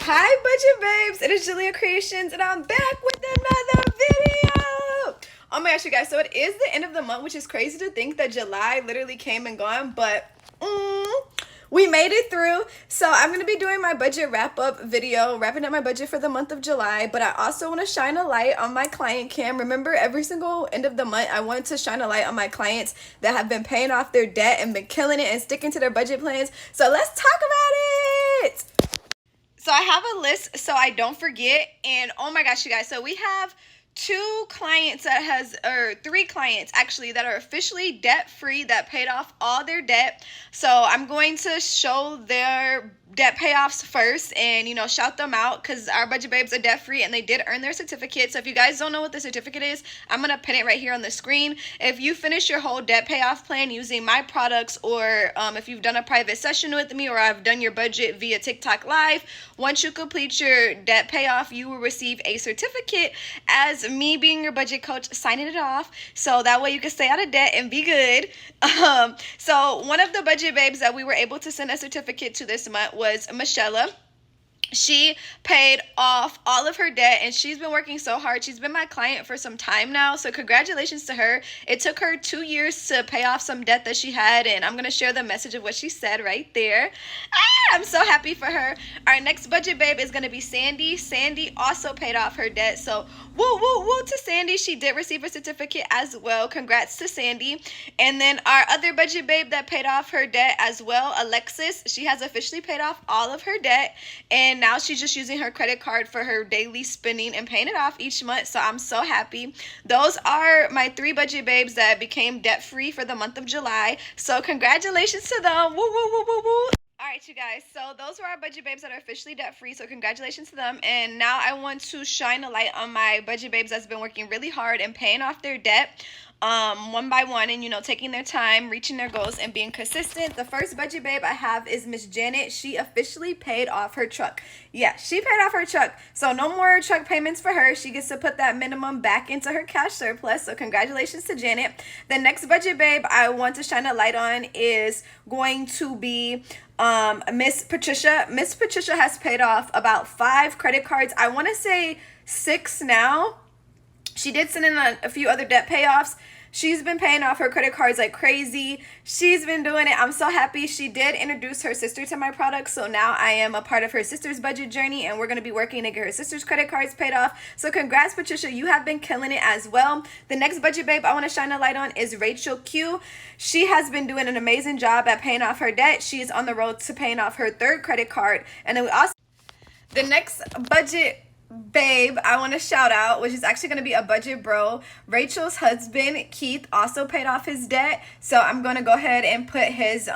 Hi budget babes, it is Julia Creations and I'm back with another video. Oh my gosh, you guys, so it is the end of the month, which is crazy to think that July literally came and gone, but we made it through. So I'm going to be doing my budget wrap-up video, wrapping up my budget for the month of July, but I also want to shine a light on my client cam. Remember, every single end of the month, I want to shine a light on my clients that have been paying off their debt and been killing it and sticking to their budget plans. So let's talk about it. So I have a list so I don't forget, and oh my gosh, you guys, so we have three clients actually that are officially debt free, that paid off all their debt. So I'm going to show their debt payoffs first and, you know, shout them out because our budget babes are debt free and they did earn their certificate. So if you guys don't know what the certificate is, I'm going to pin it right here on the screen. If you finish your whole debt payoff plan using my products, or if you've done a private session with me, or I've done your budget via TikTok live, once you complete your debt payoff, you will receive a certificate as me being your budget coach signing it off, so that way you can stay out of debt and be good. So one of the budget babes that we were able to send a certificate to this month was Michelle. She paid off all of her debt and she's been working so hard. She's been my client for some time now, so congratulations to her. It took her 2 years to pay off some debt that she had, and I'm going to share the message of what she said right there. I'm so happy for her. Our next budget babe is going to be Sandy. Sandy also paid off her debt, so woo woo woo to Sandy. She did receive a certificate as well. Congrats to Sandy. And then our other budget babe that paid off her debt as well, Alexis, she has officially paid off all of her debt, and now she's just using her credit card for her daily spending and paying it off each month. So I'm so happy. Those are my three budget babes that became debt free for the month of July. So congratulations to them. Woo woo woo woo woo. Alright, you guys, so those were our budget babes that are officially debt-free, so congratulations to them. And now I want to shine a light on my budget babes that's been working really hard and paying off their debt one by one, and, you know, taking their time, reaching their goals, and being consistent. The first budget babe I have is Miss Janet. She officially paid off her truck. Yeah, she paid off her truck, so no more truck payments for her. She gets to put that minimum back into her cash surplus, so congratulations to Janet. The next budget babe I want to shine a light on is going to be Miss Patricia. Miss Patricia has paid off about 5 credit cards. I want to say 6 now. She did send in a few other debt payoffs. She's been paying off her credit cards like crazy. She's been doing it. I'm so happy. She did introduce her sister to my products, so now I am a part of her sister's budget journey, and we're going to be working to get her sister's credit cards paid off. So congrats, Patricia. You have been killing it as well. The next budget babe I want to shine a light on is Rachel Q. She has been doing an amazing job at paying off her debt. She is on the road to paying off her 3rd credit card. And then we also, the next budget babe I want to shout out, which is actually going to be a budget bro, Rachel's husband Keith also paid off his debt, so I'm going to go ahead and put his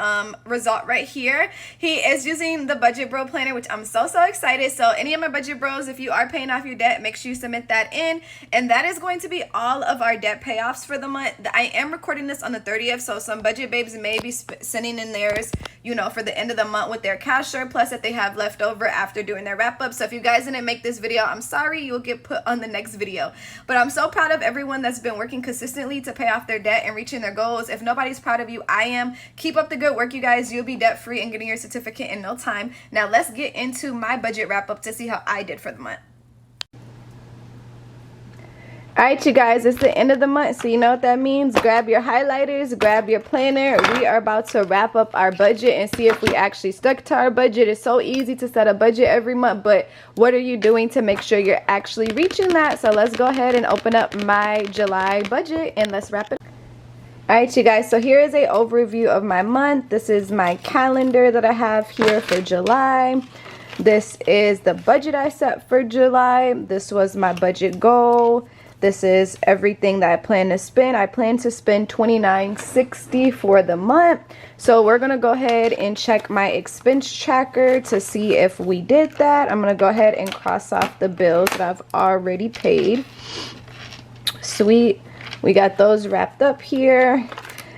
result right here. He is using the budget bro planner, which I'm so excited. So any of my budget bros, if you are paying off your debt, make sure you submit that in, and that is going to be all of our debt payoffs for the month. I am recording this on the 30th, so some budget babes may be sending in theirs, you know, for the end of the month with their cash surplus that they have left over after doing their wrap up. So if you guys didn't make this video, I'm sorry, you'll get put on the next video. But I'm so proud of everyone that's been working consistently to pay off their debt and reaching their goals. If nobody's proud of you, I am. Keep up the good work, you guys. You'll be debt free and getting your certificate in no time. Now let's get into my budget wrap up to see how I did for the month. Alright, you guys, it's the end of the month, so you know what that means. Grab your highlighters, grab your planner. We are about to wrap up our budget and see if we actually stuck to our budget. It's so easy to set a budget every month, but what are you doing to make sure you're actually reaching that? So let's go ahead and open up my July budget and let's wrap it up. Alright, you guys, so here is an overview of my month. This is my calendar that I have here for July. This is the budget I set for July. This was my budget goal. This is everything that I plan to spend. I plan to spend $29.60 for the month. So we're going to go ahead and check my expense tracker to see if we did that. I'm going to go ahead and cross off the bills that I've already paid. Sweet. We got those wrapped up here.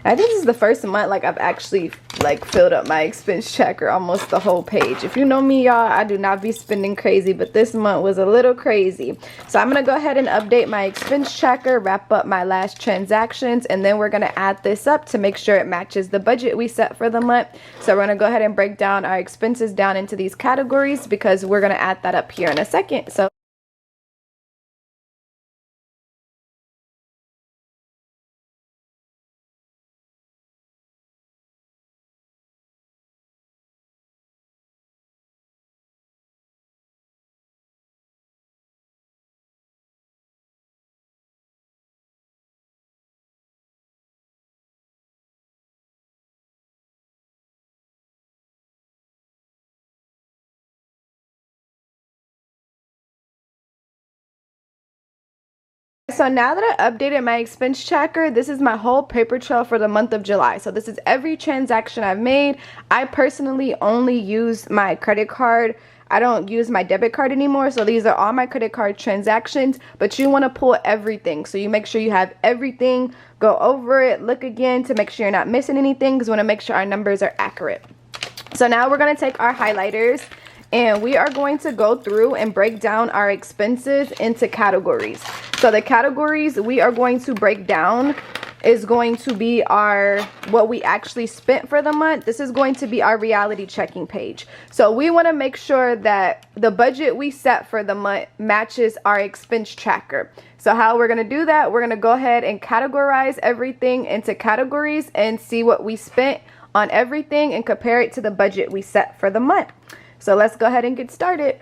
I think this is the first month like I've actually like filled up my expense tracker, almost the whole page. If you know me, y'all, I do not be spending crazy, but this month was a little crazy. So I'm gonna go ahead and update my expense tracker, wrap up my last transactions, and then we're gonna add this up to make sure it matches the budget we set for the month. So we're gonna go ahead and break down our expenses down into these categories because we're gonna add that up here in a second. So now that I updated my expense tracker, this is my whole paper trail for the month of July. So this is every transaction I've made. I personally only use my credit card. I don't use my debit card anymore. So these are all my credit card transactions, but you want to pull everything. So you make sure you have everything, go over it, look again to make sure you're not missing anything because we want to make sure our numbers are accurate. So now we're going to take our highlighters and we are going to go through and break down our expenses into categories. So the categories we are going to break down is going to be what we actually spent for the month. This is going to be our reality checking page. So we want to make sure that the budget we set for the month matches our expense tracker. So how we're going to do that, we're going to go ahead and categorize everything into categories and see what we spent on everything and compare it to the budget we set for the month. So let's go ahead and get started.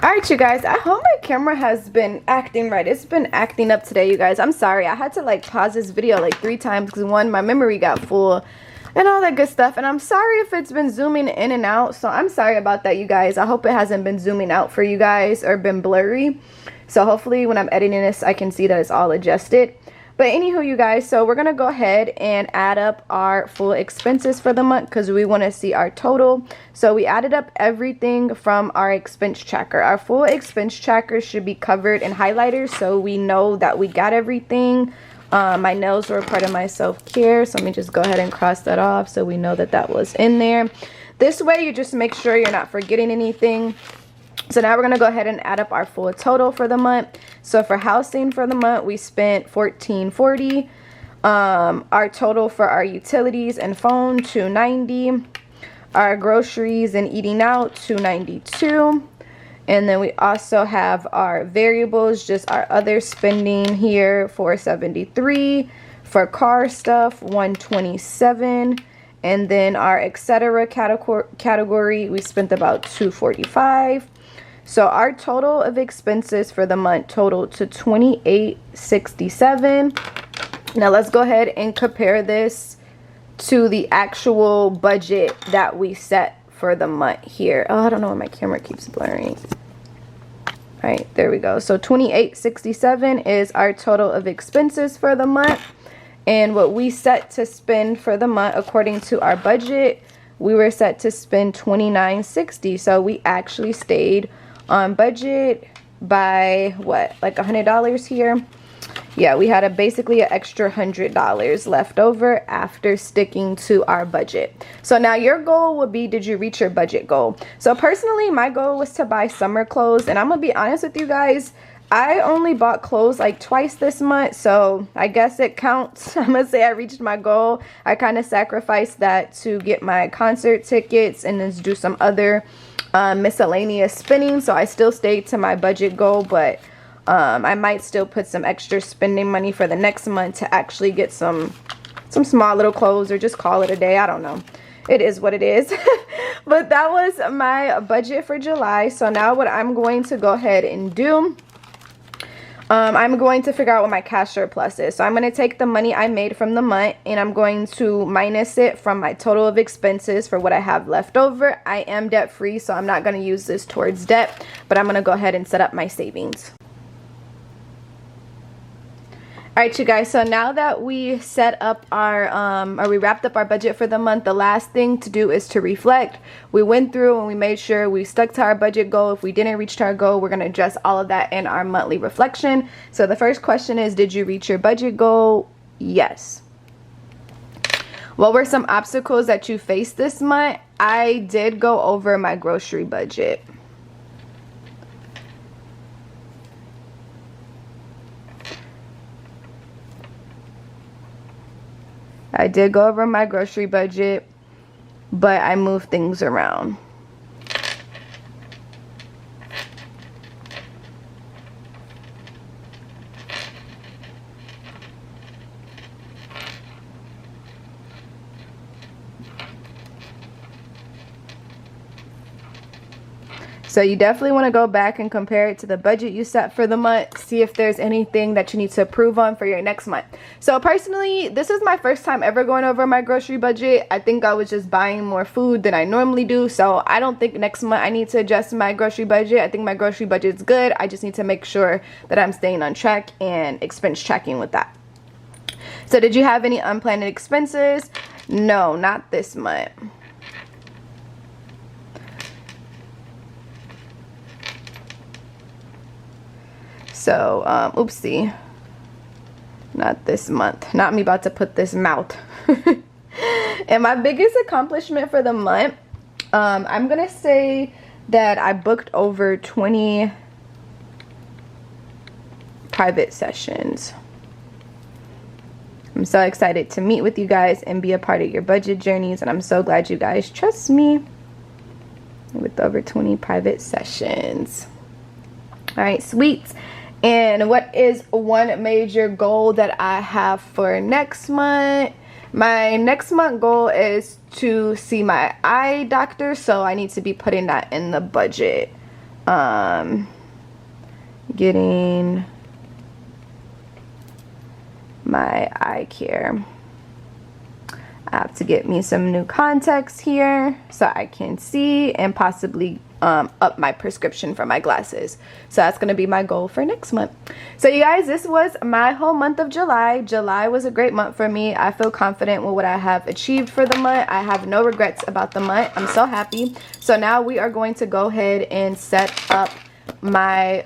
Alright, you guys, I hope my camera has been acting right. It's been acting up today, you guys. I'm sorry. I had to like pause this video like 3 times because one, my memory got full and all that good stuff. And I'm sorry if it's been zooming in and out. So I'm sorry about that, you guys. I hope it hasn't been zooming out for you guys or been blurry. So hopefully when I'm editing this, I can see that it's all adjusted. But anywho, you guys, so we're going to go ahead and add up our full expenses for the month because we want to see our total. So we added up everything from our expense tracker. Our full expense tracker should be covered in highlighters so we know that we got everything. My nails were part of my self-care, so let me just go ahead and cross that off so we know that that was in there. This way, you just make sure you're not forgetting anything. So now we're going to go ahead and add up our full total for the month. So for housing for the month, we spent $14.40. Our total for our utilities and phone, $290. Our groceries and eating out, $292. And then we also have our variables, just our other spending here, $473. For car stuff, $127. And then our etc. category, we spent about $245. So our total of expenses for the month totaled to $28.67. Now let's go ahead and compare this to the actual budget that we set for the month here. Oh, I don't know why my camera keeps blurring. All right, there we go. So $28.67 is our total of expenses for the month. And what we set to spend for the month, according to our budget, we were set to spend $29.60. So we actually stayed on budget by what, like $100 here? Yeah, we had basically an extra $100 left over after sticking to our budget. So now your goal would be, did you reach your budget goal? So personally, my goal was to buy summer clothes, and I'm gonna be honest with you guys, I only bought clothes like twice this month, so I guess it counts. I'm gonna say I reached my goal. I kind of sacrificed that to get my concert tickets and then do some other miscellaneous spending, so I still stayed to my budget goal, but I might still put some extra spending money for the next month to actually get some small little clothes, or just call it a day. I don't know. It is what it is. But that was my budget for July. So now what I'm going to go ahead and do, I'm going to figure out what my cash surplus is. So I'm going to take the money I made from the month and I'm going to minus it from my total of expenses for what I have left over. I am debt free, so I'm not going to use this towards debt, but I'm going to go ahead and set up my savings. All right, you guys, so now that we set up our, or we wrapped up our budget for the month, the last thing to do is to reflect. We went through and we made sure we stuck to our budget goal. If we didn't reach our goal, we're going to address all of that in our monthly reflection. So the first question is, did you reach your budget goal? Yes. What were some obstacles that you faced this month? I did go over my grocery budget. I did go over my grocery budget, but I moved things around. So you definitely want to go back and compare it to the budget you set for the month. See if there's anything that you need to improve on for your next month. So personally, this is my first time ever going over my grocery budget. I think I was just buying more food than I normally do. So I don't think next month I need to adjust my grocery budget. I think my grocery budget is good. I just need to make sure that I'm staying on track and expense tracking with that. So did you have any unplanned expenses? No, not this month. So, oopsie, not this month, not me about to put this mouth. And my biggest accomplishment for the month, I'm going to say that I booked over 20 private sessions. I'm so excited to meet with you guys and be a part of your budget journeys. And I'm so glad you guys trust me with over 20 private sessions. All right, sweet. And what is one major goal that I have for next month? My next month goal is to see my eye doctor, so I need to be putting that in the budget. Getting my eye care. I have to get me some new contacts here so I can see and possibly up my prescription for my glasses. So that's going to be my goal for next month. So you guys, this was my whole month of July. July was a great month for me. I feel confident with what I have achieved for the month. I have no regrets about the month. I'm so happy. So now we are going to go ahead and set up my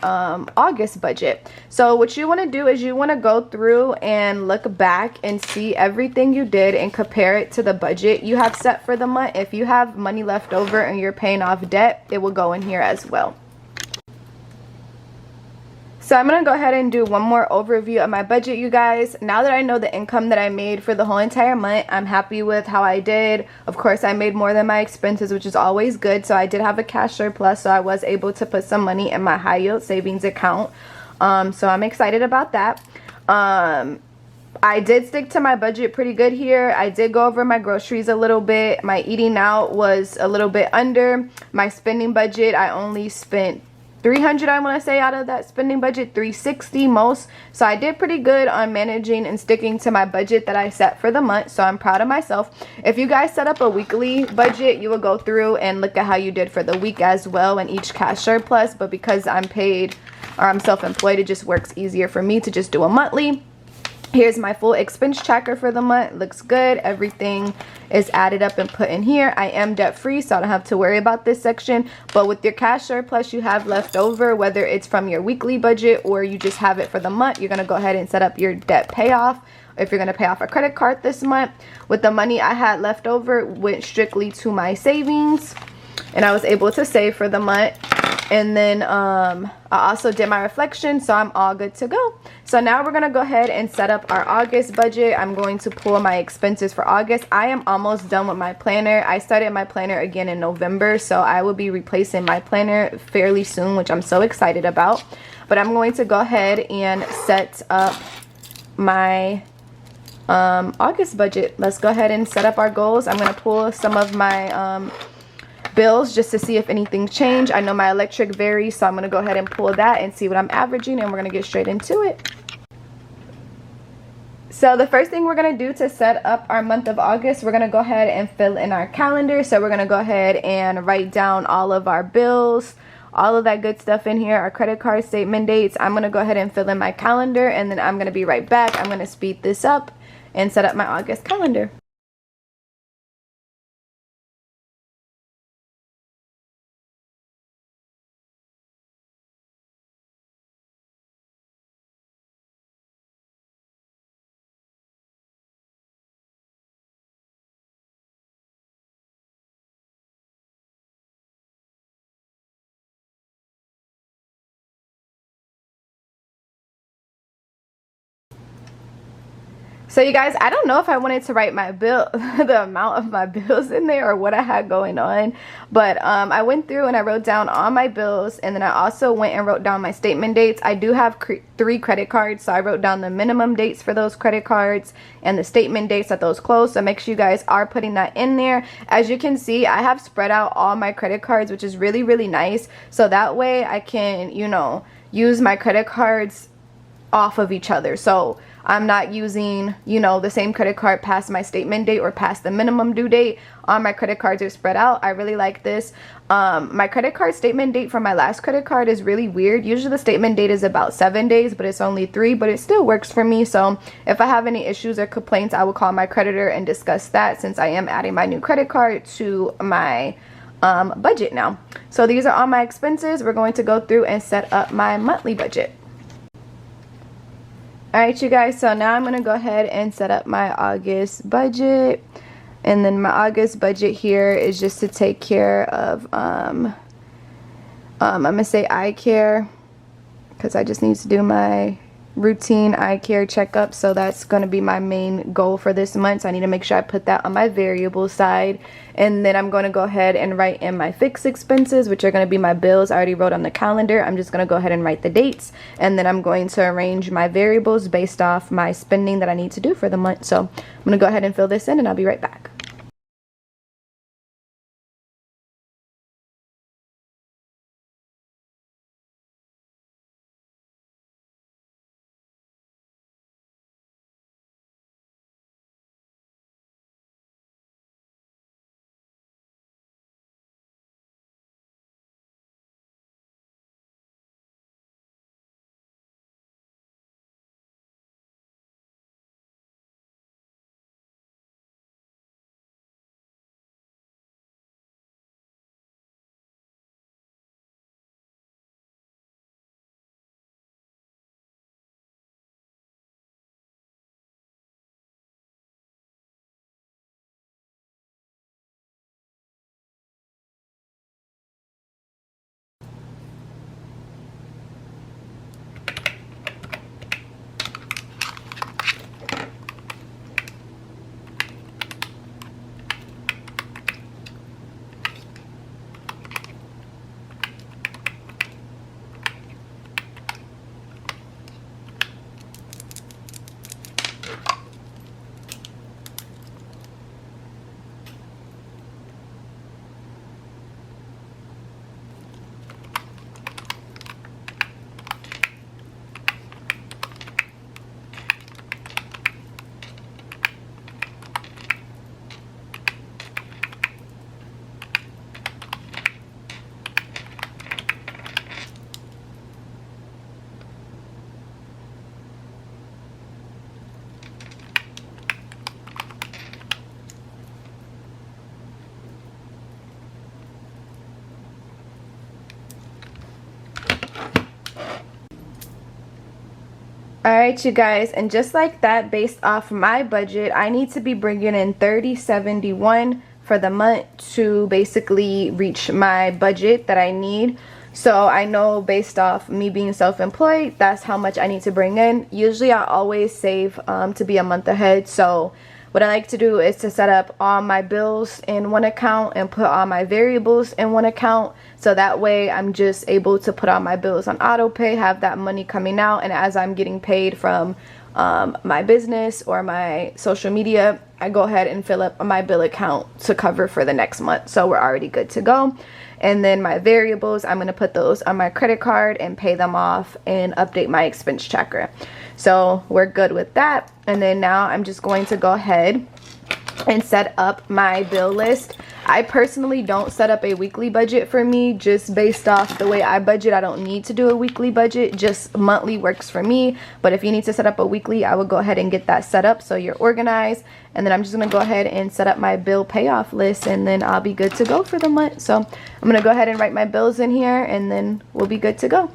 August budget. So what you want to do is you want to go through and look back and see everything you did and compare it to the budget you have set for the month. If you have money left over and you're paying off debt, it will go in here as well. So I'm going to go ahead and do one more overview of my budget, you guys. Now that I know the income that I made for the whole entire month, I'm happy with how I did. Of course, I made more than my expenses, which is always good. So I did have a cash surplus, so I was able to put some money in my high yield savings account. So I'm excited about that. I did stick to my budget pretty good here. I did go over my groceries a little bit. My eating out was a little bit under. My spending budget, I only spent 300, I want to say, out of that spending budget, 360 most. So I did pretty good on managing and sticking to my budget that I set for the month. So I'm proud of myself. If you guys set up a weekly budget, you will go through and look at how you did for the week as well and each cash surplus. But because I'm paid or I'm self-employed, it just works easier for me to just do a monthly. Here's my full expense tracker for the month. Looks good. Everything is added up and put in here. I am debt free, so I don't have to worry about this section. But with your cash surplus you have left over, whether it's from your weekly budget or you just have it for the month, you're going to go ahead and set up your debt payoff. If you're going to pay off a credit card this month, with the money I had left over, went strictly to my savings. And I was able to save for the month. And then I also did my reflection, so I'm all good to go. So now we're going to go ahead and set up our August budget. I'm going to pull my expenses for August. I am almost done with my planner. I started my planner again in November, so I will be replacing my planner fairly soon, which I'm so excited about. But I'm going to go ahead and set up my August budget. Let's go ahead and set up our goals. I'm going to pull some of my bills just to see if anything changed. I know my electric varies, so I'm going to go ahead and pull that and see what I'm averaging, and we're going to get straight into it. So the first thing we're going to do to set up our month of August, we're going to go ahead and fill in our calendar. So we're going to go ahead and write down all of our bills, all of that good stuff in here, our credit card statement dates. I'm going to go ahead and fill in my calendar, and then I'm going to be right back. I'm going to speed this up and set up my August calendar. So you guys, I don't know if I wanted to write my bill, the amount of my bills in there, or what I had going on, but I went through and I wrote down all my bills, and then I also went and wrote down my statement dates. I do have 3 credit cards, so I wrote down the minimum dates for those credit cards and the statement dates that those close. So make sure you guys are putting that in there. As you can see, I have spread out all my credit cards, which is really, really nice. So that way I can, you know, use my credit cards off of each other. So I'm not using, you know, the same credit card past my statement date or past the minimum due date. All my credit cards are spread out. I really like this. My credit card statement date for my last credit card is really weird. Usually the statement date is about 7 days, but it's only 3, but it still works for me. So if I have any issues or complaints, I will call my creditor and discuss that, since I am adding my new credit card to my budget now. So these are all my expenses. We're going to go through and set up my monthly budget. Alright you guys, so now I'm going to go ahead and set up my August budget. And then my August budget here is just to take care of, I'm going to say eye care, because I just need to do my routine eye care checkup. So that's going to be my main goal for this month. So I need to make sure I put that on my variable side. And then I'm going to go ahead and write in my fixed expenses, which are going to be my bills. I already wrote on the calendar. I'm just going to go ahead and write the dates. And then I'm going to arrange my variables based off my spending that I need to do for the month. So I'm going to go ahead and fill this in, and I'll be right back. Alright, you guys, and just like that, based off my budget, I need to be bringing in $30.71 for the month to basically reach my budget that I need. So I know based off me being self-employed, that's how much I need to bring in. Usually I always save to be a month ahead. So what I like to do is to set up all my bills in one account and put all my variables in one account. So that way I'm just able to put all my bills on auto pay, have that money coming out, and as I'm getting paid from my business or my social media, I go ahead and fill up my bill account to cover for the next month. So we're already good to go. And then my variables, I'm going to put those on my credit card and pay them off and update my expense tracker. So we're good with that. And then now I'm just going to go ahead and set up my bill list. I personally don't set up a weekly budget for me, just based off the way I budget. I don't need to do a weekly budget, just monthly works for me. But if you need to set up a weekly, I would go ahead and get that set up so you're organized. And then I'm just gonna go ahead and set up my bill payoff list, and then I'll be good to go for the month. So I'm gonna go ahead and write my bills in here, and then we'll be good to go.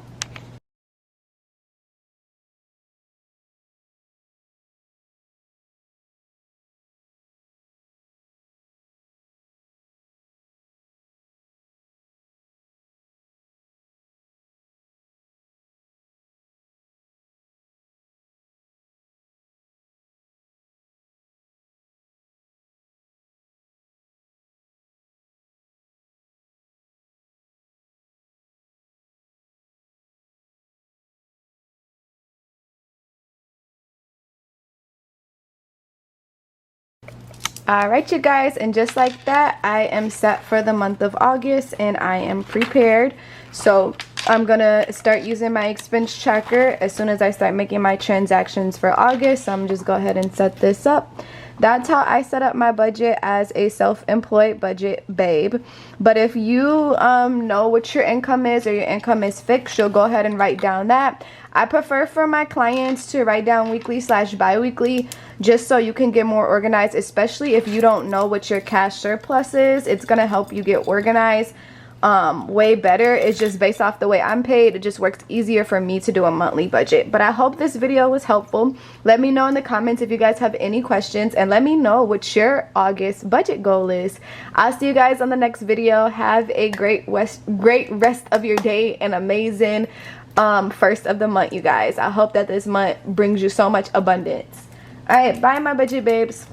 Alright, you guys, and just like that, I am set for the month of August and I am prepared. So I'm gonna start using my expense tracker as soon as I start making my transactions for August. So I'm just go ahead and set this up. That's how I set up my budget as a self-employed budget babe. But if you know what your income is, or your income is fixed, you'll go ahead and write down that. I prefer for my clients to write down weekly/bi-weekly, just so you can get more organized, especially if you don't know what your cash surplus is. It's gonna help you get organized way better. It's just based off the way I'm paid. It just works easier for me to do a monthly budget. But I hope this video was helpful. Let me know in the comments if you guys have any questions, and let me know what your August budget goal is. I'll see you guys on the next video. Have a great rest of your day, and amazing first of the month, you guys. I hope that this month brings you so much abundance. All right, bye my budget babes.